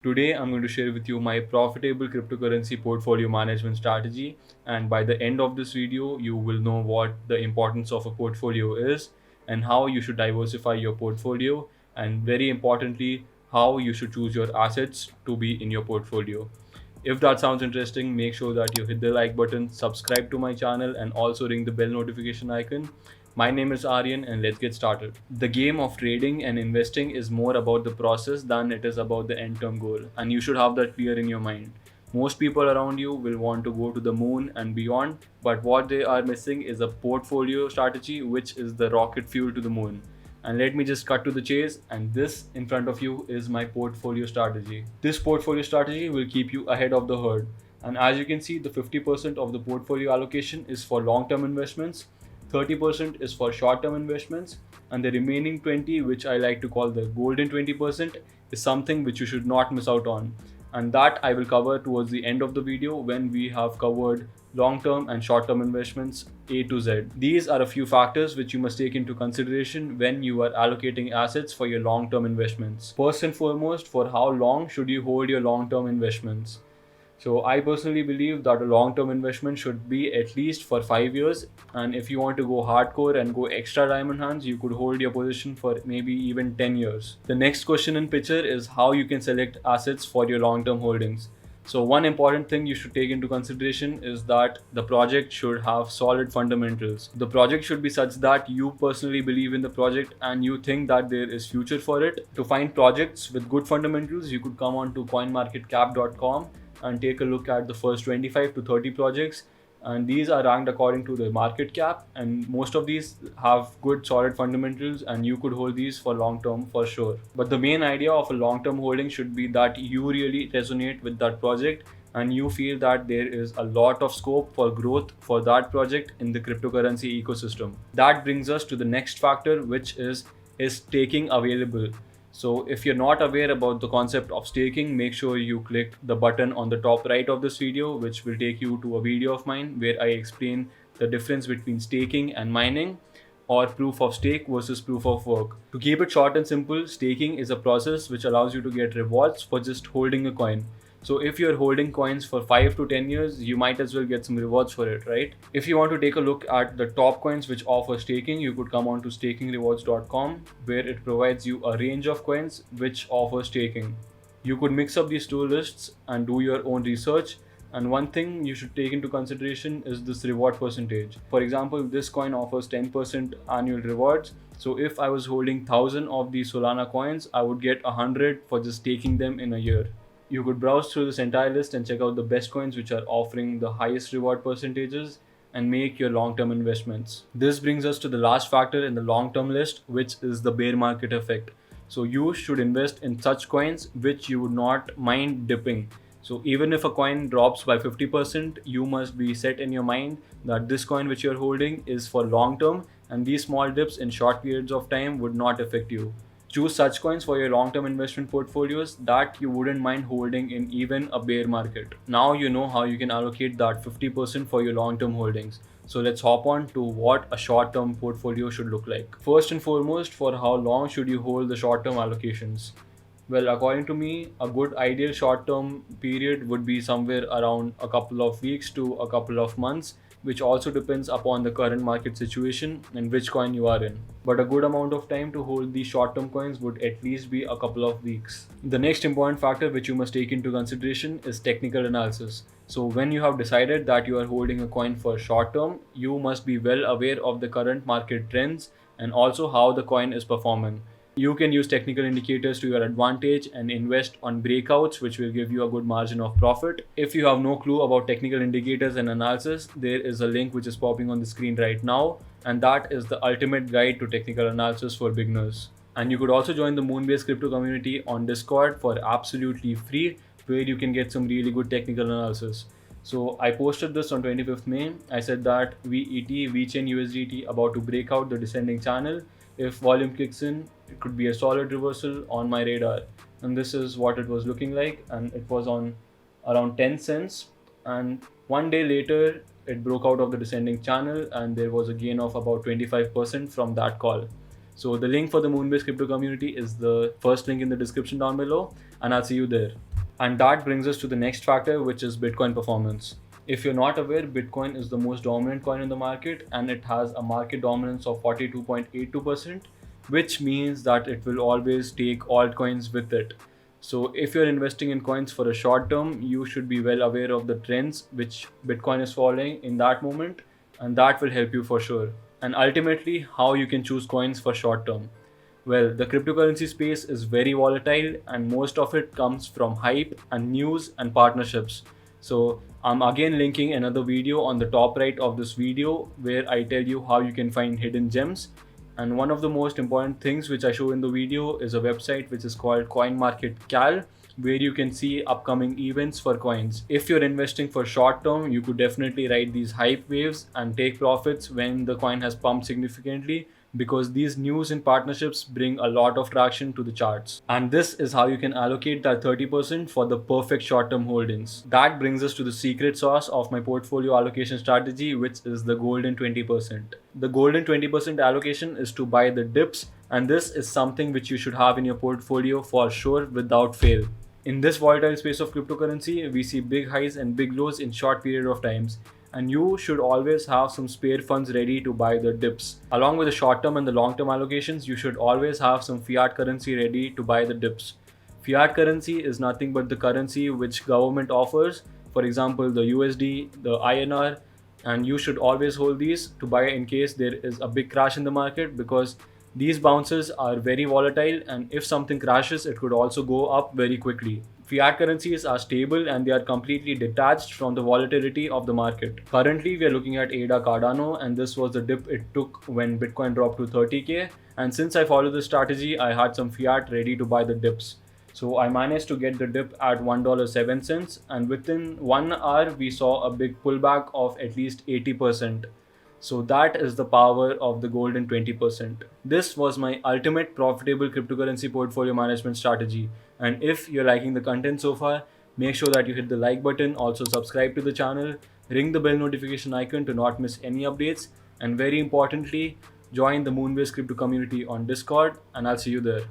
Today, I'm going to share with you my profitable cryptocurrency portfolio management strategy. And by the end of this video, you will know what the importance of a portfolio is and how you should diversify your portfolio. And very importantly, how you should choose your assets to be in your portfolio. If that sounds interesting, make sure that you hit the like button, subscribe to my channel, and also ring the bell notification icon. My name is Aryan, and let's get started. The game of trading and investing is more about the process than it is about the end term goal, and you should have that clear in your mind. Most people around you will want to go to the moon and beyond, but what they are missing is a portfolio strategy, which is the rocket fuel to the moon. And let me just cut to the chase. And this in front of you is my portfolio strategy. This portfolio strategy will keep you ahead of the herd. And as you can see, the 50% of the portfolio allocation is for long term investments, 30% is for short term investments, and the remaining 20, which I like to call the golden 20%, is something which you should not miss out on. And that I will cover towards the end of the video when we have covered long term and short term investments A to Z. These are a few factors which you must take into consideration when you are allocating assets for your long term investments. First and foremost, for how long should you hold your long term investments? So I personally believe that a long-term investment should be at least for 5 years. And if you want to go hardcore and go extra diamond hands, you could hold your position for maybe even 10 years. The next question in picture is how you can select assets for your long-term holdings. So one important thing you should take into consideration is that the project should have solid fundamentals. The project should be such that you personally believe in the project and you think that there is future for it. To find projects with good fundamentals, you could come on to coinmarketcap.com and take a look at the first 25 to 30 projects, and these are ranked according to the market cap, and most of these have good solid fundamentals and you could hold these for long term for sure. But the main idea of a long term holding should be that you really resonate with that project and you feel that there is a lot of scope for growth for that project in the cryptocurrency ecosystem. That brings us to the next factor, which is staking available. So if you're not aware about the concept of staking, make sure you click the button on the top right of this video, which will take you to a video of mine where I explain the difference between staking and mining, or proof of stake versus proof of work. To keep it short and simple, staking is a process which allows you to get rewards for just holding a coin. So if you're holding coins for 5 to 10 years, you might as well get some rewards for it, right? If you want to take a look at the top coins which offer staking, you could come on to stakingrewards.com, where it provides you a range of coins which offer staking. You could mix up these two lists and do your own research. And one thing you should take into consideration is this reward percentage. For example, this coin offers 10% annual rewards. So if I was holding 1,000 of these Solana coins, I would get 100 for just taking them in a year. You could browse through this entire list and check out the best coins which are offering the highest reward percentages and make your long-term investments. This brings us to the last factor in the long-term list, which is the bear market effect. So you should invest in such coins which you would not mind dipping. So even if a coin drops by 50%, you must be set in your mind that this coin which you're holding is for long term, and these small dips in short periods of time would not affect you. Choose such coins for your long term investment portfolios that you wouldn't mind holding in even a bear market. Now you know how you can allocate that 50% for your long term holdings. So let's hop on to what a short term portfolio should look like. First and foremost, for how long should you hold the short term allocations? Well, according to me, a good ideal short term period would be somewhere around a couple of weeks to a couple of months, which also depends upon the current market situation and which coin you are in. But a good amount of time to hold these short term coins would at least be a couple of weeks. The next important factor which you must take into consideration is technical analysis. So, when you have decided that you are holding a coin for short term, you must be well aware of the current market trends and also how the coin is performing. You can use technical indicators to your advantage and invest on breakouts, which will give you a good margin of profit. If you have no clue about technical indicators and analysis, there is a link which is popping on the screen right now, and that is the ultimate guide to technical analysis for beginners. And you could also join the Moonbase crypto community on Discord for absolutely free, where you can get some really good technical analysis. So I posted this on 25th May. I said that VET, VChain USDT about to break out the descending channel. If volume kicks in, it could be a solid reversal on my radar. And this is what it was looking like, and it was on around 10 cents. And one day later, it broke out of the descending channel, and there was a gain of about 25% from that call. So the link for the Moonbase crypto community is the first link in the description down below, and I'll see you there. And that brings us to the next factor, which is Bitcoin performance. If you're not aware, Bitcoin is the most dominant coin in the market and it has a market dominance of 42.82%, which means that it will always take altcoins with it. So, if you're investing in coins for a short term, you should be well aware of the trends which Bitcoin is following in that moment, and that will help you for sure. And ultimately, how you can choose coins for short term. Well, the cryptocurrency space is very volatile and most of it comes from hype and news and partnerships. So, I'm again linking another video on the top right of this video where I tell you how you can find hidden gems. And one of the most important things which I show in the video is a website which is called CoinMarketCal, where you can see upcoming events for coins. If you're investing for short term, you could definitely ride these hype waves and take profits when the coin has pumped significantly, because these news and partnerships bring a lot of traction to the charts. And this is how you can allocate that 30% for the perfect short term holdings. That brings us to the secret sauce of my portfolio allocation strategy, which is the golden 20%. The golden 20% allocation is to buy the dips, and this is something which you should have in your portfolio for sure without fail. In this volatile space of cryptocurrency, we see big highs and big lows in short period of times, and you should always have some spare funds ready to buy the dips. Along with the short term and the long term allocations, you should always have some fiat currency ready to buy the dips. Fiat currency is nothing but the currency which government offers, for example, the USD, the INR, and you should always hold these to buy in case there is a big crash in the market, because these bounces are very volatile, and if something crashes, it could also go up very quickly. Fiat currencies are stable and they are completely detached from the volatility of the market. Currently, we are looking at ADA Cardano, and this was the dip it took when Bitcoin dropped to 30K. And since I follow this strategy, I had some fiat ready to buy the dips. So I managed to get the dip at $1.07, and within 1 hour, we saw a big pullback of at least 80%. So that is the power of the golden 20%. This was my ultimate profitable cryptocurrency portfolio management strategy. And if you're liking the content so far, make sure that you hit the like button, also subscribe to the channel, ring the bell notification icon to not miss any updates, and very importantly, join the Moonbase Crypto community on Discord, and I'll see you there.